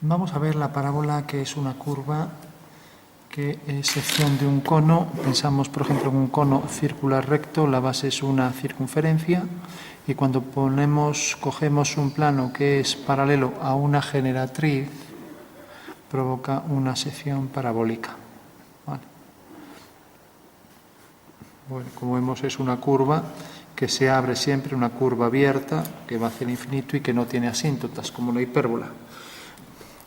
Vamos a ver la parábola, que es una curva que es sección de un cono. Pensamos, por ejemplo, en un cono circular recto, la base es una circunferencia, y cuando cogemos un plano que es paralelo a una generatriz, provoca una sección parabólica. ¿Vale? Bueno, como vemos, es una curva que se abre siempre, una curva abierta que va hacia el infinito y que no tiene asíntotas, como la hipérbola.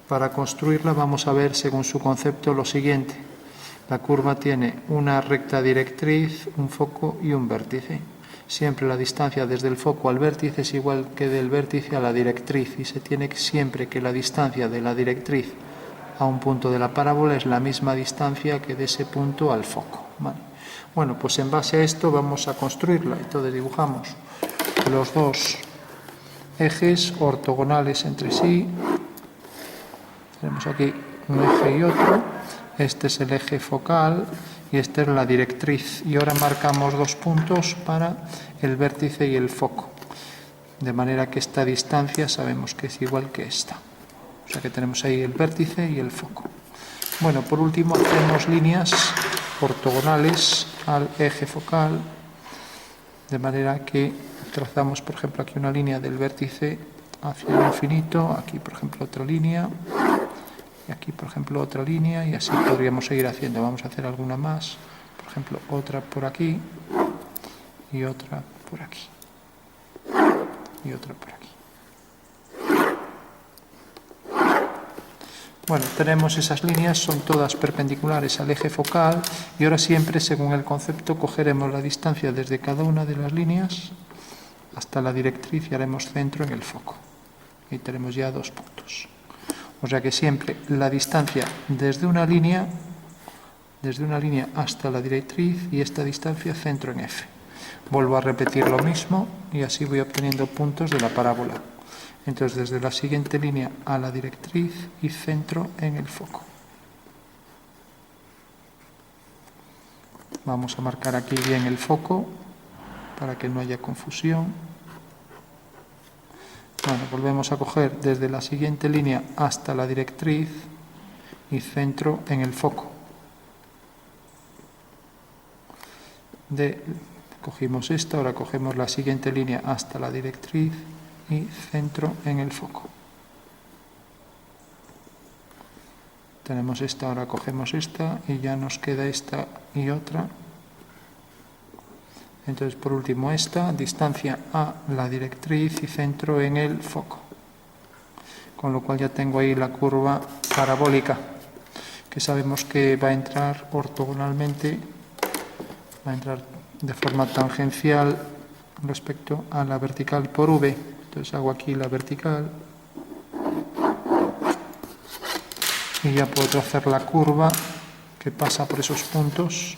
Para construirla vamos a ver, según su concepto, lo siguiente. La curva tiene una recta directriz, un foco y un vértice. Siempre la distancia desde el foco al vértice es igual que del vértice a la directriz, y se tiene siempre que la distancia de la directriz a un punto de la parábola es la misma distancia que de ese punto al foco. ¿Vale? Bueno, pues en base a esto vamos a construirla. Entonces dibujamos los dos ejes ortogonales entre sí. Tenemos aquí un eje y otro. Este es el eje focal y esta es la directriz. Y ahora marcamos dos puntos para el vértice y el foco. De manera que esta distancia sabemos que es igual que esta. O sea que tenemos ahí el vértice y el foco. Bueno, por último hacemos líneas ortogonales al eje focal. De manera que trazamos, por ejemplo, aquí una línea del vértice hacia el infinito. Aquí, por ejemplo, otra línea. Y aquí, por ejemplo, otra línea, y así podríamos seguir haciendo. Vamos a hacer alguna más. Por ejemplo, otra por aquí y otra por aquí. Y otra por aquí. Bueno, tenemos esas líneas, son todas perpendiculares al eje focal, y ahora siempre, según el concepto, cogeremos la distancia desde cada una de las líneas hasta la directriz y haremos centro en el foco. Y tenemos ya dos puntos. O sea que siempre la distancia desde una línea hasta la directriz, y esta distancia centro en F. Vuelvo a repetir lo mismo y así voy obteniendo puntos de la parábola. Entonces, desde la siguiente línea a la directriz y centro en el foco. Vamos a marcar aquí bien el foco para que no haya confusión. Bueno, volvemos a coger desde la siguiente línea hasta la directriz y centro en el foco. Cogimos esta, ahora cogemos la siguiente línea hasta la directriz y centro en el foco. Tenemos esta, ahora cogemos esta y ya nos queda esta y otra. Entonces, por último, esta, distancia a la directriz y centro en el foco. Con lo cual ya tengo ahí la curva parabólica, que sabemos que va a entrar ortogonalmente, va a entrar de forma tangencial respecto a la vertical por V. Entonces hago aquí la vertical y ya puedo trazar la curva que pasa por esos puntos.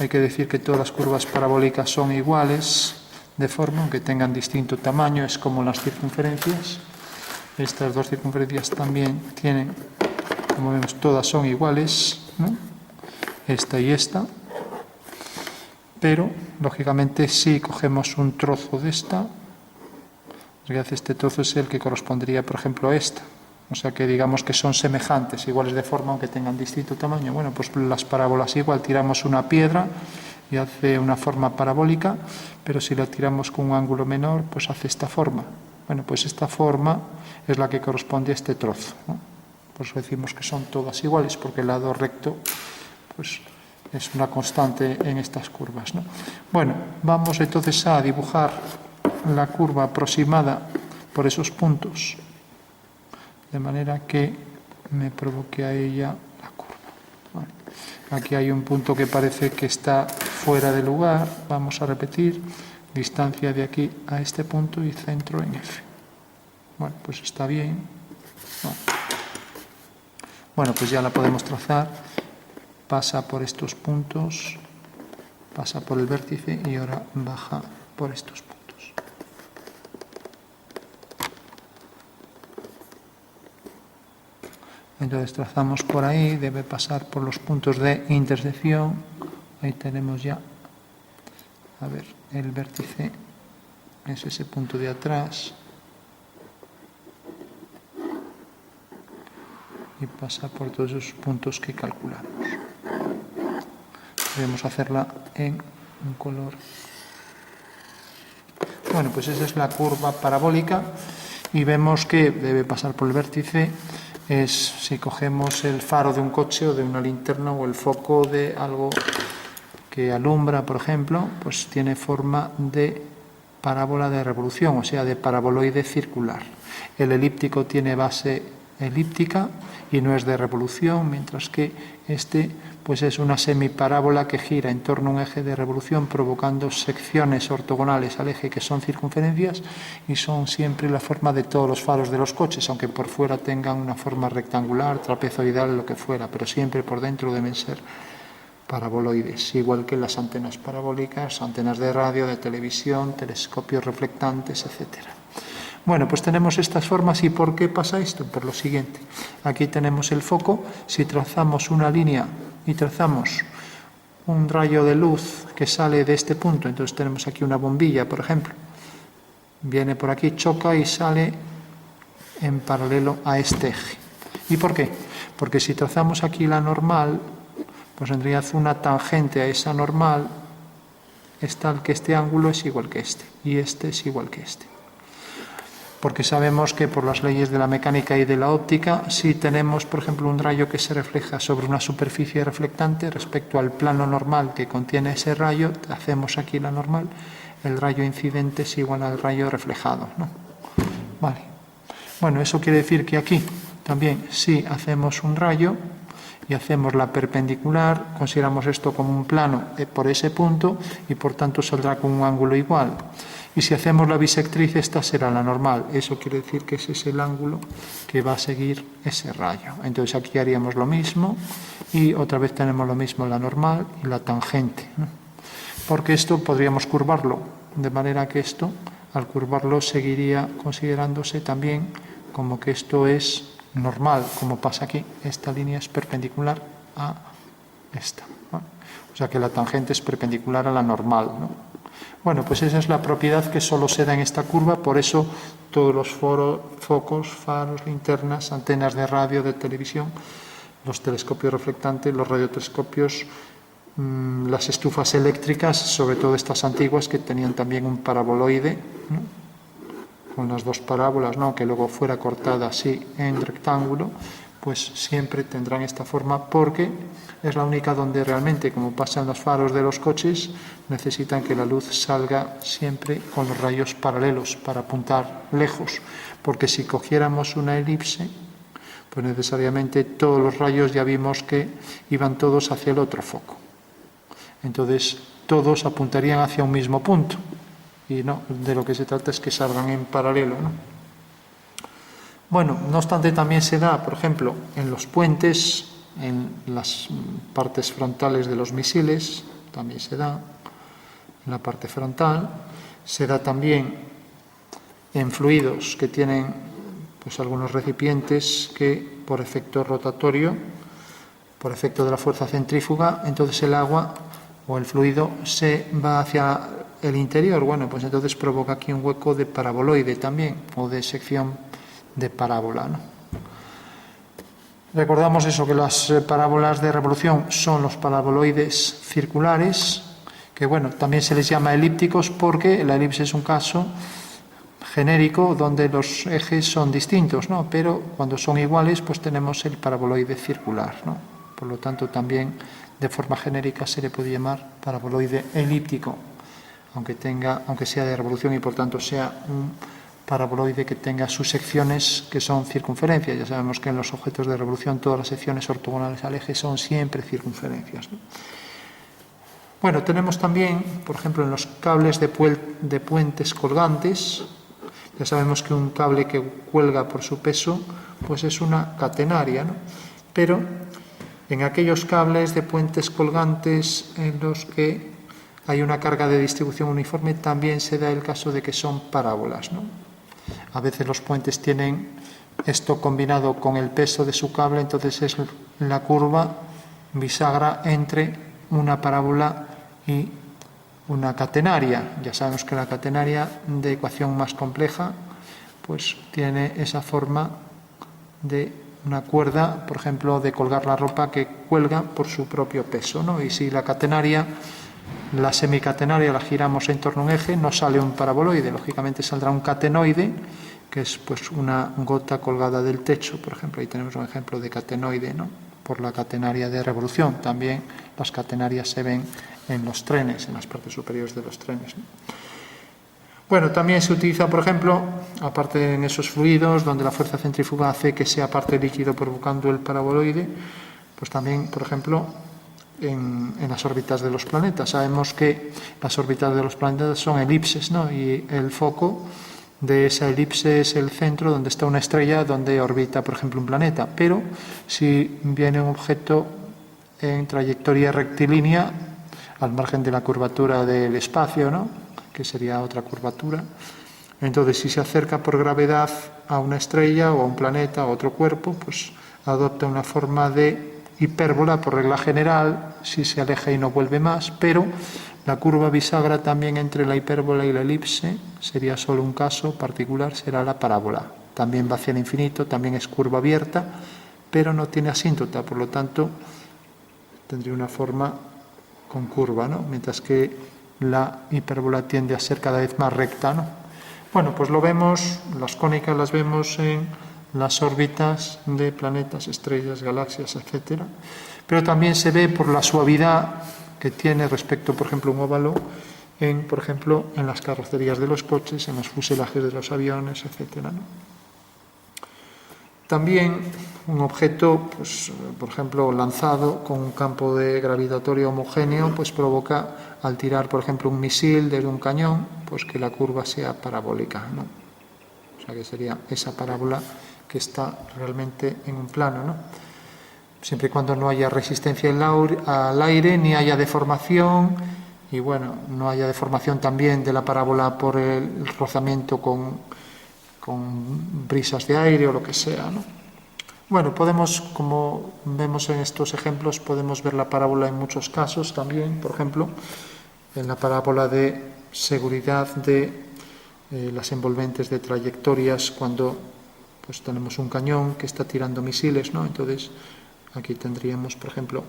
Hay que decir que todas las curvas parabólicas son iguales de forma, aunque tengan distinto tamaño, es como las circunferencias. Estas dos circunferencias también tienen, como vemos, todas son iguales, ¿no? Esta y esta. Pero, lógicamente, si cogemos un trozo de esta, en realidad este trozo es el que correspondería, por ejemplo, a esta. O sea que digamos que son semejantes, iguales de forma, aunque tengan distinto tamaño. Bueno, pues las parábolas igual, tiramos una piedra y hace una forma parabólica, pero si la tiramos con un ángulo menor, pues hace esta forma. Bueno, pues esta forma es la que corresponde a este trozo, ¿no? Por eso decimos que son todas iguales, porque el lado recto, pues, es una constante en estas curvas, ¿no? Bueno, vamos entonces a dibujar la curva aproximada por esos puntos, de manera que me provoque a ella la curva. Vale. Aquí hay un punto que parece que está fuera de lugar. Vamos a repetir, distancia de aquí a este punto y centro en F. Bueno, pues está bien. Bueno, pues ya la podemos trazar. Pasa por estos puntos, pasa por el vértice y ahora baja por estos puntos. Entonces trazamos por ahí, debe pasar por los puntos de intersección. Ahí tenemos ya, a ver, el vértice es ese punto de atrás. y pasa por todos esos puntos que calculamos. Podemos hacerla en un color. Bueno, pues esa es la curva parabólica y vemos que debe pasar por el vértice. Si cogemos el faro de un coche o de una linterna o el foco de algo que alumbra, por ejemplo, pues tiene forma de parábola de revolución, o sea, de paraboloide circular. El elíptico tiene base elíptica y no es de revolución, mientras que este pues es una semiparábola que gira en torno a un eje de revolución, provocando secciones ortogonales al eje que son circunferencias y son siempre la forma de todos los faros de los coches, aunque por fuera tengan una forma rectangular, trapezoidal, lo que fuera, pero siempre por dentro deben ser paraboloides, igual que las antenas parabólicas, antenas de radio, de televisión, telescopios reflectantes, etc. Bueno, pues tenemos estas formas. ¿Y por qué pasa esto? Por lo siguiente. Aquí tenemos el foco. Si trazamos una línea y trazamos un rayo de luz que sale de este punto, entonces tenemos aquí una bombilla, por ejemplo. Viene por aquí, choca y sale en paralelo a este eje. ¿Y por qué? Porque si trazamos aquí la normal, pues tendría una tangente a esa normal, es tal que este ángulo es igual que este, y este es igual que este. Porque sabemos que por las leyes de la mecánica y de la óptica, si tenemos, por ejemplo, un rayo que se refleja sobre una superficie reflectante respecto al plano normal que contiene ese rayo, hacemos aquí la normal, el rayo incidente es igual al rayo reflejado, ¿no? Vale. Bueno, eso quiere decir que aquí también, si hacemos un rayo y hacemos la perpendicular, consideramos esto como un plano por ese punto y por tanto saldrá con un ángulo igual. Y si hacemos la bisectriz, esta será la normal. Eso quiere decir que ese es el ángulo que va a seguir ese rayo. Entonces aquí haríamos lo mismo y otra vez tenemos lo mismo, la normal y la tangente, ¿no? Porque esto podríamos curvarlo, de manera que esto, al curvarlo, seguiría considerándose también como que esto es normal, como pasa aquí. Esta línea es perpendicular a esta, ¿no? O sea que la tangente es perpendicular a la normal, ¿no? Bueno, pues esa es la propiedad que solo se da en esta curva, por eso todos los focos, faros, linternas, antenas de radio, de televisión, los telescopios reflectantes, los radiotelescopios, las estufas eléctricas, sobre todo estas antiguas que tenían también un paraboloide, ¿no? Con las dos parábolas, ¿no? Que luego fuera cortada así en rectángulo, pues siempre tendrán esta forma porque es la única donde realmente, como pasa en los faros de los coches, necesitan que la luz salga siempre con los rayos paralelos para apuntar lejos, porque si cogiéramos una elipse, pues necesariamente todos los rayos ya vimos que iban todos hacia el otro foco. Entonces todos apuntarían hacia un mismo punto y no, de lo que se trata es que salgan en paralelo, ¿no? Bueno, no obstante también se da, por ejemplo, en los puentes, en las partes frontales de los misiles, también se da en la parte frontal, se da también en fluidos que tienen pues algunos recipientes que por efecto rotatorio, por efecto de la fuerza centrífuga, entonces el agua o el fluido se va hacia el interior. Bueno, pues entonces provoca aquí un hueco de paraboloide también, o de sección de parábola, ¿no? Recordamos eso, que las parábolas de revolución son los paraboloides circulares, que bueno, también se les llama elípticos porque la elipse es un caso genérico donde los ejes son distintos, ¿no? Pero cuando son iguales, pues tenemos el paraboloide circular, ¿no? Por lo tanto, también de forma genérica se le puede llamar paraboloide elíptico, aunque sea de revolución y por tanto sea un paraboloide que tenga sus secciones que son circunferencias. Ya sabemos que en los objetos de revolución todas las secciones ortogonales al eje son siempre circunferencias, ¿no? Bueno, tenemos también, por ejemplo, en los cables de puentes colgantes, ya sabemos que un cable que cuelga por su peso, pues es una catenaria, ¿no? Pero en aquellos cables de puentes colgantes en los que hay una carga de distribución uniforme, también se da el caso de que son parábolas, ¿no? A veces los puentes tienen esto combinado con el peso de su cable, entonces es la curva bisagra entre una parábola y una catenaria. Ya sabemos que la catenaria de ecuación más compleja pues tiene esa forma de una cuerda, por ejemplo, de colgar la ropa que cuelga por su propio peso, ¿no? Y si la catenaria, la semicatenaria, la giramos en torno a un eje, no sale un paraboloide, lógicamente saldrá un catenoide, que es pues una gota colgada del techo, por ejemplo. Ahí tenemos un ejemplo de catenoide, ¿no? Por la catenaria de revolución. También las catenarias se ven en los trenes, en las partes superiores de los trenes, ¿no? Bueno, también se utiliza, por ejemplo, aparte en esos fluidos donde la fuerza centrífuga hace que sea parte líquido provocando el paraboloide, pues también, por ejemplo, en las órbitas de los planetas. Sabemos que las órbitas de los planetas son elipses, ¿no? Y el foco de esa elipse es el centro donde está una estrella donde orbita, por ejemplo, un planeta. Pero si viene un objeto en trayectoria rectilínea, al margen de la curvatura del espacio, ¿no? Que sería otra curvatura. Entonces, si se acerca por gravedad a una estrella o a un planeta o a otro cuerpo, pues adopta una forma de hipérbola por regla general, si se aleja y no vuelve más, pero la curva bisagra también entre la hipérbola y la elipse sería solo un caso particular, será la parábola. También va hacia el infinito, también es curva abierta, pero no tiene asíntota, por lo tanto tendría una forma con curva, ¿no? Mientras que la hipérbola tiende a ser cada vez más recta, ¿no? Bueno, pues lo vemos, las cónicas las vemos en las órbitas de planetas, estrellas, galaxias, etc. Pero también se ve por la suavidad que tiene respecto, por ejemplo, a un óvalo, por ejemplo, en las carrocerías de los coches, en los fuselajes de los aviones, etc., ¿no? También un objeto, pues, por ejemplo, lanzado con un campo de gravitatorio homogéneo, pues provoca, al tirar, por ejemplo, un misil desde un cañón, pues que la curva sea parabólica, ¿no? O sea, que sería esa parábola que está realmente en un plano, ¿no? Siempre y cuando no haya resistencia al aire, ni haya deformación, y bueno, no haya deformación también de la parábola por el rozamiento con brisas de aire o lo que sea, ¿no? Bueno, podemos, como vemos en estos ejemplos, podemos ver la parábola en muchos casos también, por ejemplo, en la parábola de seguridad de las envolventes de trayectorias cuando pues tenemos un cañón que está tirando misiles, ¿no? Entonces, aquí tendríamos, por ejemplo,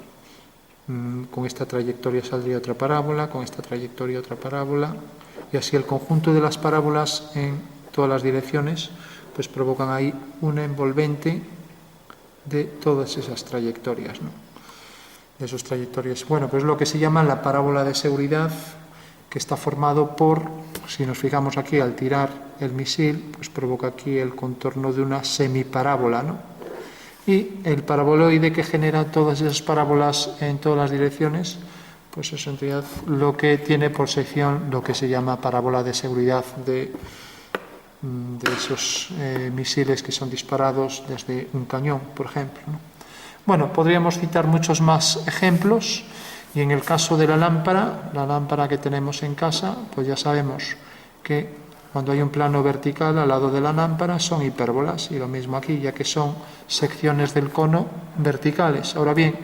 con esta trayectoria saldría otra parábola, con esta trayectoria otra parábola, y así el conjunto de las parábolas en todas las direcciones, pues provocan ahí una envolvente de todas esas trayectorias, ¿no? De esas trayectorias. Bueno, pues lo que se llama la parábola de seguridad, que está formado por, si nos fijamos aquí, al tirar el misil, pues provoca aquí el contorno de una semiparábola, ¿no? Y el paraboloide que genera todas esas parábolas en todas las direcciones, pues es en realidad lo que tiene por sección lo que se llama parábola de seguridad de esos misiles que son disparados desde un cañón, por ejemplo, ¿no? Bueno, podríamos citar muchos más ejemplos, y en el caso de la lámpara que tenemos en casa, pues ya sabemos que cuando hay un plano vertical al lado de la lámpara son hipérbolas, y lo mismo aquí, ya que son secciones del cono verticales. Ahora bien,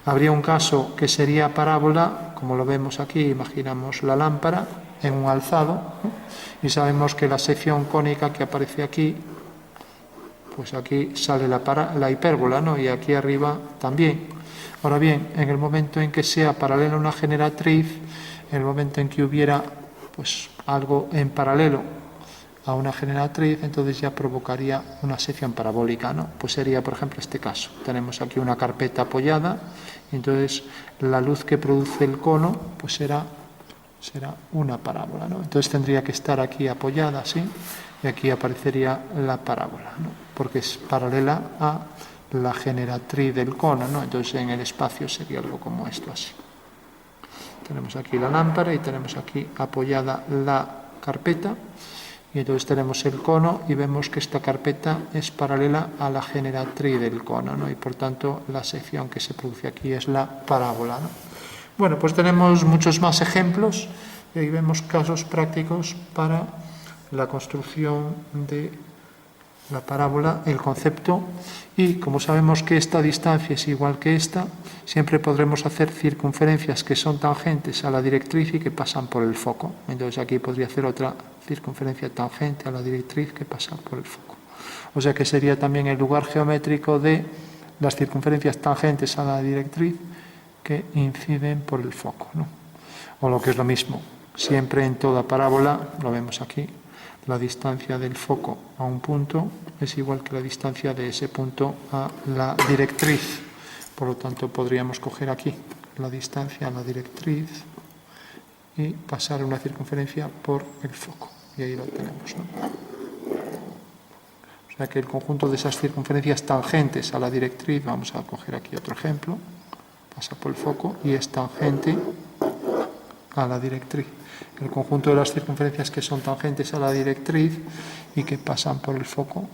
habría un caso que sería parábola, como lo vemos aquí, imaginamos la lámpara en un alzado, ¿no? Y sabemos que la sección cónica que aparece aquí, pues aquí sale la hipérbola, ¿no? Y aquí arriba también. Ahora bien, en el momento en que sea paralela a una generatriz, en el momento en que hubiera pues algo en paralelo a una generatriz, entonces ya provocaría una sección parabólica, ¿no? Pues sería, por ejemplo, este caso. Tenemos aquí una carpeta apoyada, y entonces la luz que produce el cono, pues será una parábola, ¿no? Entonces tendría que estar aquí apoyada así, y aquí aparecería la parábola, ¿no? Porque es paralela a la generatriz del cono, ¿no? Entonces en el espacio sería algo como esto, así. Tenemos aquí la lámpara y tenemos aquí apoyada la carpeta, y entonces tenemos el cono y vemos que esta carpeta es paralela a la generatriz del cono, ¿no? Y por tanto la sección que se produce aquí es la parábola, ¿no? Bueno, pues tenemos muchos más ejemplos y ahí vemos casos prácticos para la construcción de la parábola, el concepto, y como sabemos que esta distancia es igual que esta, siempre podremos hacer circunferencias que son tangentes a la directriz y que pasan por el foco. Entonces aquí podría hacer otra circunferencia tangente a la directriz que pasa por el foco. O sea que sería también el lugar geométrico de las circunferencias tangentes a la directriz que inciden por el foco, ¿no? O lo que es lo mismo, siempre en toda parábola, lo vemos aquí, la distancia del foco a un punto es igual que la distancia de ese punto a la directriz. Por lo tanto, podríamos coger aquí la distancia a la directriz y pasar una circunferencia por el foco. Y ahí lo tenemos, ¿no? O sea que el conjunto de esas circunferencias tangentes a la directriz, vamos a coger aquí otro ejemplo, pasa por el foco y es tangente a la directriz. El conjunto de las circunferencias que son tangentes a la directriz y que pasan por el foco,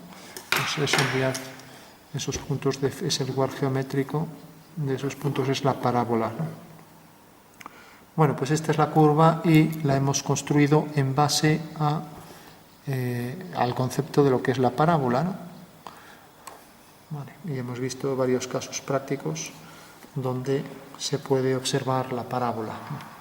pues es enviar esos puntos, es el lugar geométrico de esos puntos, es la parábola, ¿no? Bueno, pues esta es la curva y la hemos construido en base al concepto de lo que es la parábola, ¿no? Vale, y hemos visto varios casos prácticos donde se puede observar la parábola, ¿no?